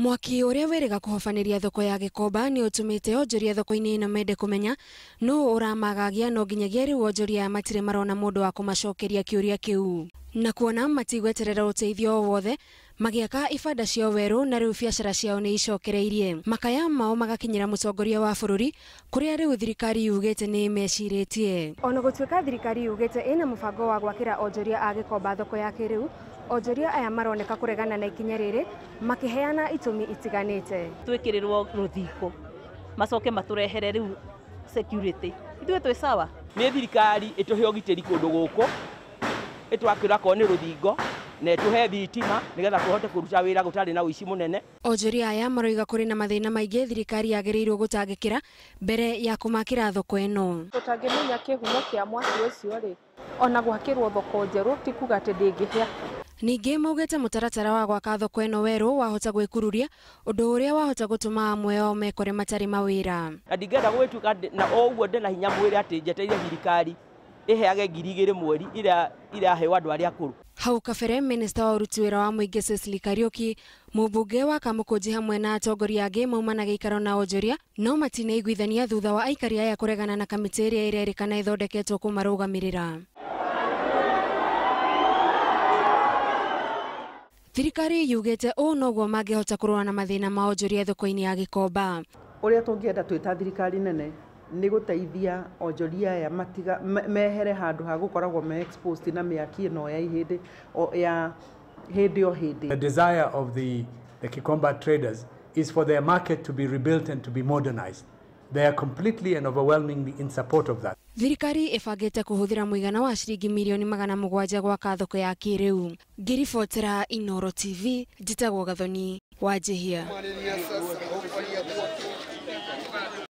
Mwaki uria weriga kuhofaniria thoko ya Gikomba ni utumite onjoria thoko-ini ino mende kumenya no uramagagia no nginyagia riu onjoria matire marona mundu wa kumacokeria kiuria kiu na kuona matigweterera uteithio wothe magiaka ibanda cio weru na riu biacara ciao ni icokereirie makaya mao magakinyira mutongoria wa bururi kuria riu thirikari yugite ni meciritie ona gutuika thirikari yugite ina mubango wa gwakira onjoria a Gikomba thoko ya kiriu onjoria aya maroneka kuregana na ikinya riri makiheana itumi itiganite twikirirwo ruthiko macoke maturehere riu security ithuĩ twĩ sawa ni thirikari ituhe ogiteri kundu guku itwakira ko ni ruthingo na tuhe thitima nigetha tuhote kuruta wira gutari na uici munene. Onjoria aya maroiga kuri na mathina maingi thirikari yagirirwo gutangikira mbere ya kumakira thoko eno. Tutangimenya kihumo kia mwaki ucio ri ona gwakirwo thoko njeru ti kuga ati ndingihia. Ningi maugite mutaratara wa gwaka thoko eno weru wahota gwikururia undu uria wahota gutuma amwe ao mekore matari mawira. Ndigenda gwituka na oguo ndena hinya mwire ati njeteire thirikari iheage 2,000 mweri ira hewa andu aria akuru. Hau kabere minista wa uruti wira wa muingi Cecily Kariuki mubunge wa Kamukunji hamwe na atongoria angi maumana giikaro na onjoria no matine iguithania thutha wa aikari aya kuregana na kamiti iria irerikana ithondeketwo kumarugamirira. Thirikari yugite noguo mangihota kurua na mathina ma onjoria thoko-ini ya Gikomba. Uria tungienda twita thirikari nene ni guteithia onjoria ya matiga mehere handu ha gukoragwo me exposed na miaki no ya ihindi ya hindi o hindi. The desire of the Gikomba traders is for their market to be rebuilt and to be modernized. They are completely and overwhelmingly in support of that. Thirikari ifagite kuhuthira muigana wa shiringi milioni 700 gwaka thoko ya kiriu. Ngiribotera Inooro TV, Njitagwo Gathoni, Wanjihia.